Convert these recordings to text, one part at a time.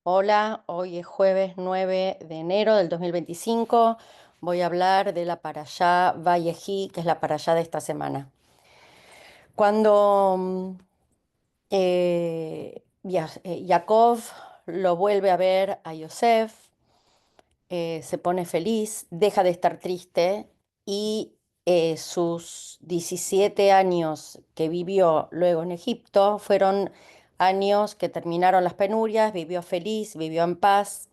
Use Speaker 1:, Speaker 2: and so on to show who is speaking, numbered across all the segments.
Speaker 1: Hola, hoy es jueves 9 de enero del 2025. Voy a hablar de la parashá Vayejí, que es la parashá de esta semana. Cuando Jacob lo vuelve a ver a Yosef, se pone feliz, deja de estar triste y sus 17 años que vivió luego en Egipto fueron años que terminaron las penurias, vivió feliz, vivió en paz.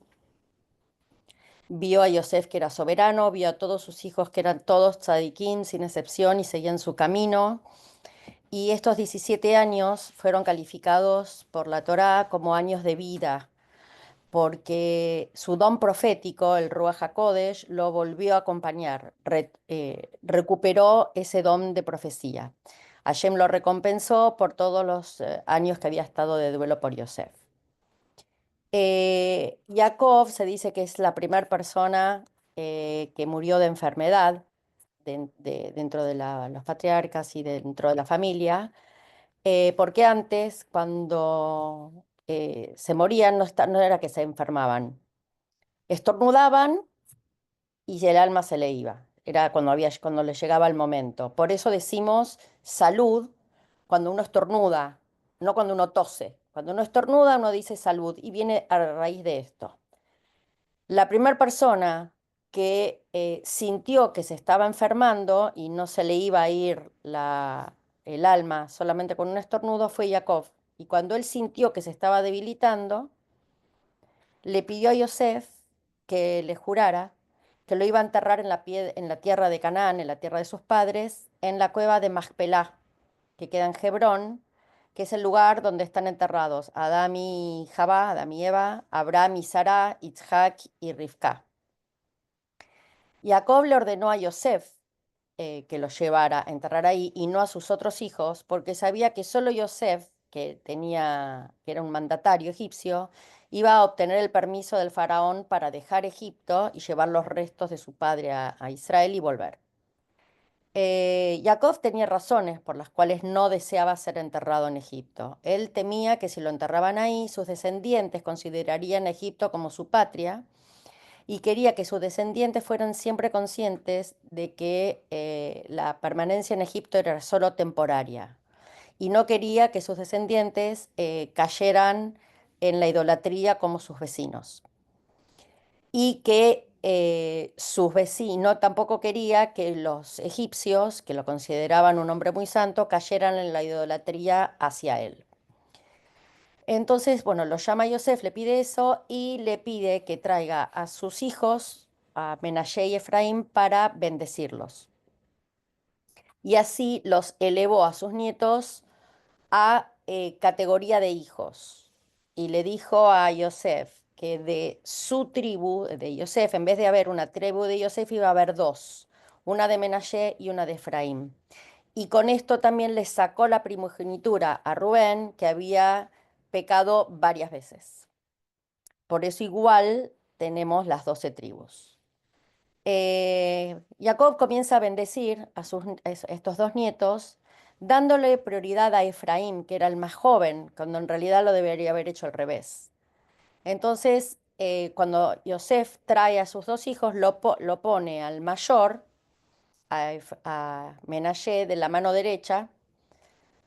Speaker 1: Vio a Yosef que era soberano, vio a todos sus hijos que eran todos tzadikim sin excepción y seguían su camino. Y estos 17 años fueron calificados por la Torá como años de vida, porque su don profético, el Ruach HaKodesh, lo volvió a acompañar, recuperó ese don de profecía. Hashem lo recompensó por todos los años que había estado de duelo por Yosef. Jacob se dice que es la primera persona que murió de enfermedad dentro de los patriarcas y dentro de la familia, porque antes, cuando se morían, no era que se enfermaban, estornudaban y el alma se le iba. Era cuando le llegaba el momento. Por eso decimos salud cuando uno estornuda, no cuando uno tose. Cuando uno estornuda, uno dice salud y viene a raíz de esto. La primera persona que sintió que se estaba enfermando y no se le iba a ir el alma solamente con un estornudo fue Jacob. Y cuando él sintió que se estaba debilitando, le pidió a Yosef que le jurara que lo iba a enterrar en la tierra de Canaán, en la tierra de sus padres, en la cueva de Macpelá, que queda en Hebrón, que es el lugar donde están enterrados Adán y Jabá, Adán y Eva, Abraham y Sara, Isaac y Rivka. Jacob le ordenó a Yosef que lo llevara a enterrar ahí y no a sus otros hijos, porque sabía que solo Yosef, que era un mandatario egipcio, iba a obtener el permiso del faraón para dejar Egipto y llevar los restos de su padre a Israel y volver. Jacob tenía razones por las cuales no deseaba ser enterrado en Egipto. Él temía que si lo enterraban ahí, sus descendientes considerarían a Egipto como su patria y quería que sus descendientes fueran siempre conscientes de que la permanencia en Egipto era solo temporaria y no quería que sus descendientes cayeran en la idolatría como sus vecinos y que sus vecinos tampoco quería que los egipcios, que lo consideraban un hombre muy santo, cayeran en la idolatría hacia él. Entonces, bueno, lo llama Yosef, le pide eso y le pide que traiga a sus hijos, a Menashe y Efraín, para bendecirlos. Y así los elevó a sus nietos a categoría de hijos. Y le dijo a Yosef que de su tribu, de Yosef, en vez de haber una tribu de Yosef, iba a haber dos, una de Menashe y una de Efraín. Y con esto también le sacó la primogenitura a Rubén, que había pecado varias veces. Por eso igual tenemos las 12 tribus. Jacob comienza a bendecir estos dos nietos, dándole prioridad a Efraín, que era el más joven, cuando en realidad lo debería haber hecho al revés. Entonces, cuando Yosef trae a sus dos hijos, lo pone al mayor, a Menashe, de la mano derecha,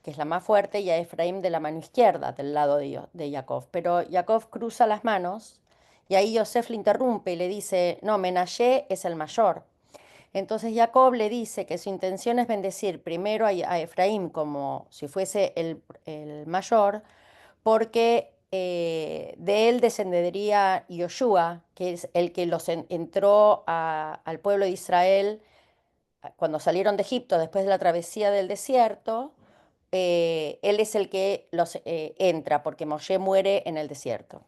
Speaker 1: que es la más fuerte, y a Efraín de la mano izquierda, del lado de Jacob. Pero Jacob cruza las manos y ahí Yosef le interrumpe y le dice, no, Menashe es el mayor. Entonces Jacob le dice que su intención es bendecir primero a Efraín como si fuese el mayor, porque de él descendería Yoshua, que es el que entró al pueblo de Israel cuando salieron de Egipto después de la travesía del desierto. Él es el que los entra, porque Moshe muere en el desierto.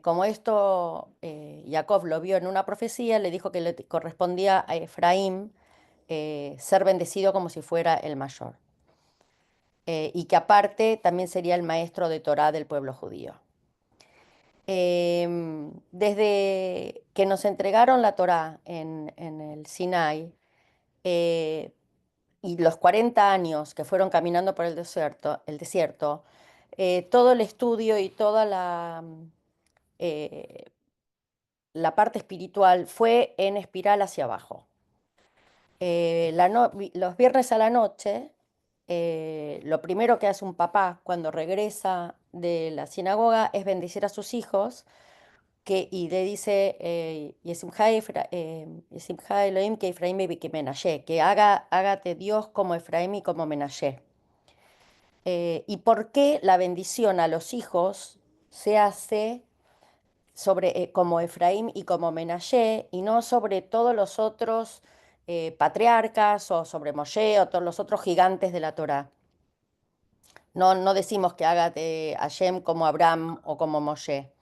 Speaker 1: Como esto Jacob lo vio en una profecía, le dijo que le correspondía a Efraín ser bendecido como si fuera el mayor, y que aparte también sería el maestro de Torá del pueblo judío. Desde que nos entregaron la Torá en el Sinai, eh, y los 40 años que fueron caminando por el desierto, todo el estudio y toda eh, la parte espiritual fue en espiral hacia abajo. Los viernes a la noche, lo primero que hace un papá cuando regresa de la sinagoga es bendecir a sus hijos y le dice, Yesimha Elohim que Efraín y que Menashe, que hágate Dios como Efraín y como Menashe. ¿Y por qué la bendición a los hijos se hace como Efraín y como Menashe y no sobre todos los otros patriarcas o sobre Moshe o todos los otros gigantes de la Torá? No, no decimos que hágate Hashem como Abraham o como Moshe.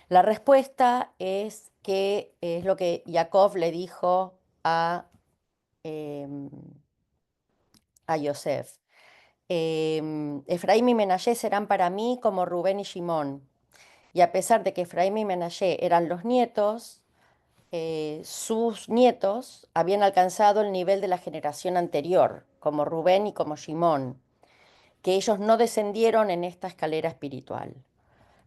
Speaker 1: La respuesta es que es lo que Jacob le dijo em, a Yosef. Efraín y Menashe serán para mí como Rubén y Shimón. Y a pesar de que Efraín y Menashe eran los nietos, sus nietos habían alcanzado el nivel de la generación anterior, como Rubén y como Shimón, que ellos no descendieron en esta escalera espiritual.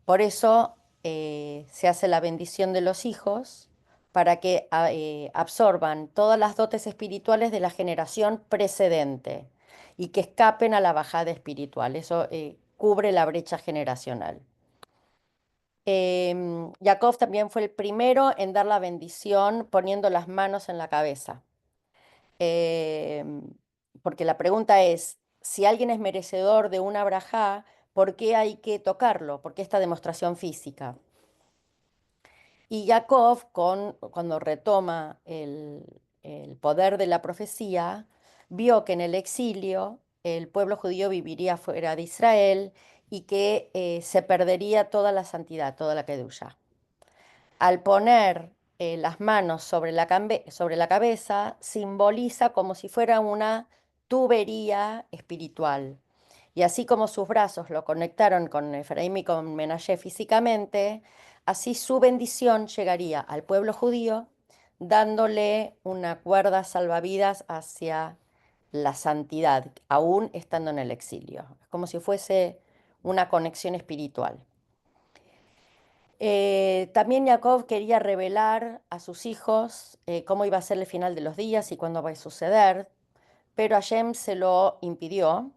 Speaker 1: Por eso se hace la bendición de los hijos para que absorban todas las dotes espirituales de la generación precedente y que escapen a la bajada espiritual. Eso cubre la brecha generacional. Jacob también fue el primero en dar la bendición poniendo las manos en la cabeza. Em, Porque la pregunta es, si alguien es merecedor de una brajá, ¿por qué hay que tocarlo? ¿Por qué esta demostración física? Y Jacob, cuando retoma el poder de la profecía, vio que en el exilio el pueblo judío viviría fuera de Israel y que se perdería toda la santidad, toda la kedusha. Al poner las manos sobre la cabeza, simboliza como si fuera una tubería espiritual. Y así como sus brazos lo conectaron con Efraín y con Menashe físicamente, así su bendición llegaría al pueblo judío, dándole una cuerda salvavidas hacia la santidad, aún estando en el exilio. Es como si fuese una conexión espiritual. También Jacob quería revelar a sus hijos cómo iba a ser el final de los días y cuándo va a suceder, pero Hashem se lo impidió.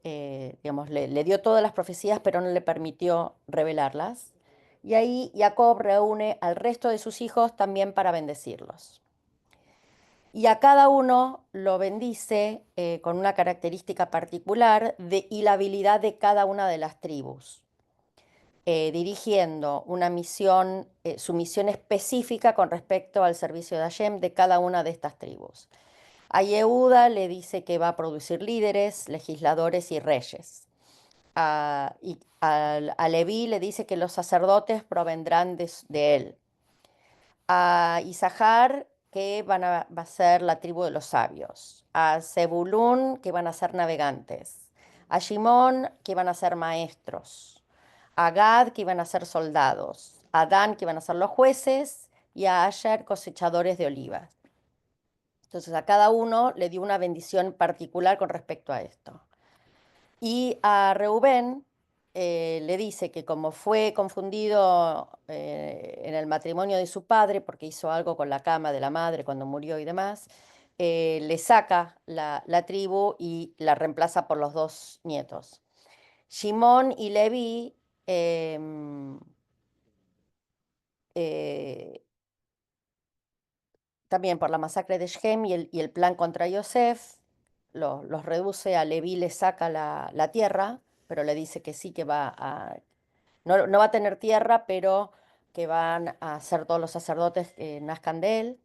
Speaker 1: Digamos, le dio todas las profecías, pero no le permitió revelarlas. Y ahí Jacob reúne al resto de sus hijos también para bendecirlos. Y a cada uno lo bendice con una característica particular y la habilidad de cada una de las tribus, dirigiendo una misión, su misión específica con respecto al servicio de Hashem de cada una de estas tribus. A Yehuda le dice que va a producir líderes, legisladores y reyes. A Leví le dice que los sacerdotes provendrán de él. A Isahar, que va a ser la tribu de los sabios. A Zebulún, que van a ser navegantes. A Shimón, que van a ser maestros. A Gad, que iban a ser soldados. A Dan, que iban a ser los jueces. Y a Asher, cosechadores de olivas. Entonces a cada uno le dio una bendición particular con respecto a esto. Y a Reubén le dice que como fue confundido en el matrimonio de su padre, porque hizo algo con la cama de la madre cuando murió y demás, le saca la tribu y la reemplaza por los dos nietos. Shimón y Leví em, eh, también por la masacre de Shem y el plan contra Yosef, los reduce a Leví, le saca la tierra, pero le dice que sí, que no, no va a tener tierra, pero que van a ser todos los sacerdotes que nazcan de él.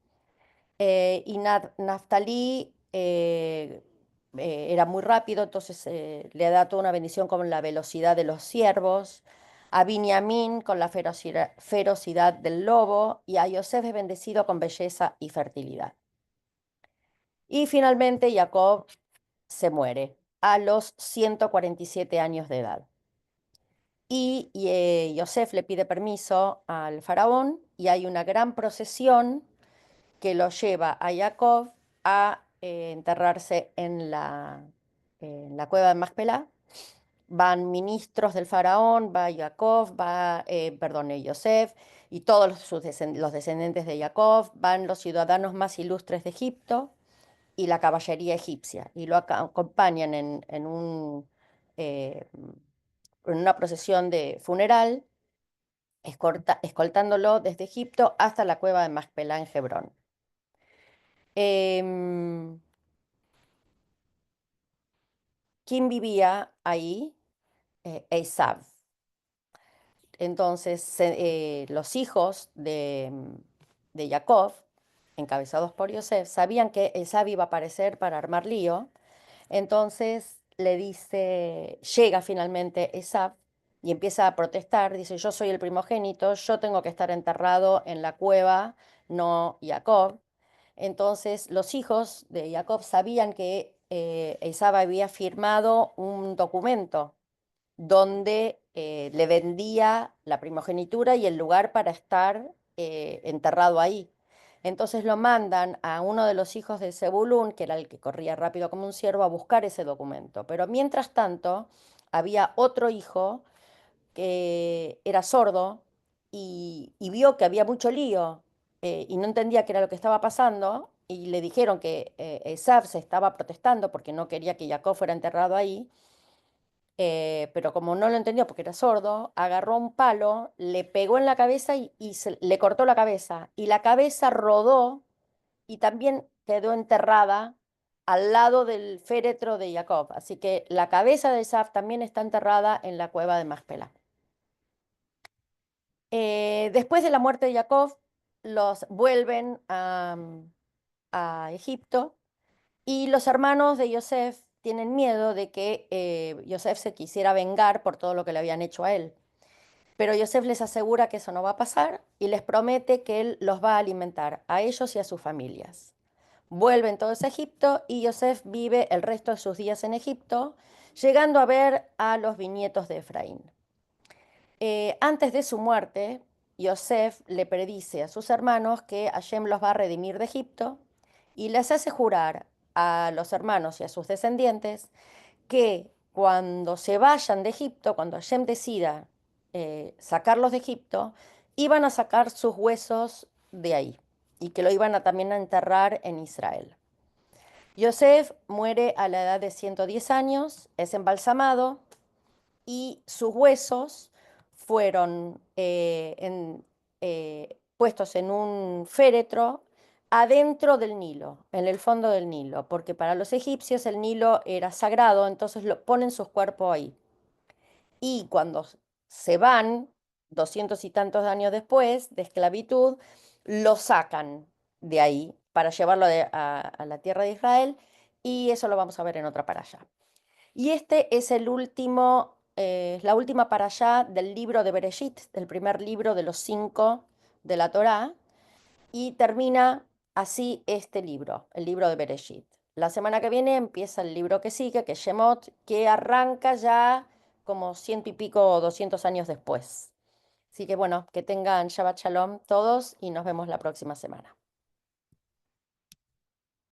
Speaker 1: Y Naftalí era muy rápido, entonces le da toda una bendición con la velocidad de los ciervos. A Binyamin con la ferocidad del lobo. Y a Yosef es bendecido con belleza y fertilidad. Y finalmente Jacob se muere a los 147 años de edad. Y Yosef le pide permiso al faraón y hay una gran procesión que lo lleva a Jacob a enterrarse en la cueva de Macpelá. van ministros del faraón, va Jacob, Yosef, y todos los descendientes de Jacob, van los ciudadanos más ilustres de Egipto y la caballería egipcia, y lo acompañan eh, en una procesión de funeral, escoltándolo desde Egipto hasta la cueva de Macpelá en Hebrón. Em, ¿Quién vivía ahí? Esav. Entonces, los hijos de Jacob, encabezados por Yosef, sabían que Esav iba a aparecer para armar lío. Entonces llega finalmente Esav y empieza a protestar. Dice, yo soy el primogénito, yo tengo que estar enterrado en la cueva, no Jacob. Entonces, los hijos de Jacob sabían que Esav había firmado un documento donde le vendía la primogenitura y el lugar para estar enterrado ahí. Entonces lo mandan a uno de los hijos de Zebulún, que era el que corría rápido como un ciervo, a buscar ese documento. Pero mientras tanto, había otro hijo que era sordo y vio que había mucho lío y no entendía qué era lo que estaba pasando. Y le dijeron que Esav se estaba protestando porque no quería que Jacob fuera enterrado ahí. Pero como no lo entendió porque era sordo, agarró un palo, le pegó en la cabeza le cortó la cabeza. Y la cabeza rodó y también quedó enterrada al lado del féretro de Jacob. Así que la cabeza de Esaf también está enterrada en la cueva de Macpela. Después de la muerte de Jacob, los vuelven a Egipto. Y los hermanos de Yosef tienen miedo de que Yosef se quisiera vengar por todo lo que le habían hecho a él. Pero Yosef les asegura que eso no va a pasar y les promete que él los va a alimentar a ellos y a sus familias. Vuelven todos a Egipto y Yosef vive el resto de sus días en Egipto, llegando a ver a los bisnietos de Efraín. Antes de su muerte, Yosef le predice a sus hermanos que Hashem los va a redimir de Egipto y les hace jurar a los hermanos y a sus descendientes que cuando se vayan de Egipto, cuando Hashem decida sacarlos de Egipto, iban a sacar sus huesos de ahí y que lo iban a también a enterrar en Israel. Yosef muere a la edad de 110 años, es embalsamado y sus huesos fueron puestos en un féretro adentro del Nilo, en el fondo del Nilo, porque para los egipcios el Nilo era sagrado, entonces ponen sus cuerpos ahí. Y cuando se van, 200 y tantos años después de esclavitud, lo sacan de ahí para llevarlo a la tierra de Israel, y eso lo vamos a ver en otra parasha. Y este es la última parashá del libro de Bereshit, del primer libro de los 5 de la Torá, y termina así este libro, el libro de Bereshit. La semana que viene empieza el libro que sigue, que es Shemot, que arranca ya como 100 y pico o 200 años después. Así que bueno, que tengan Shabbat Shalom todos y nos vemos la próxima semana.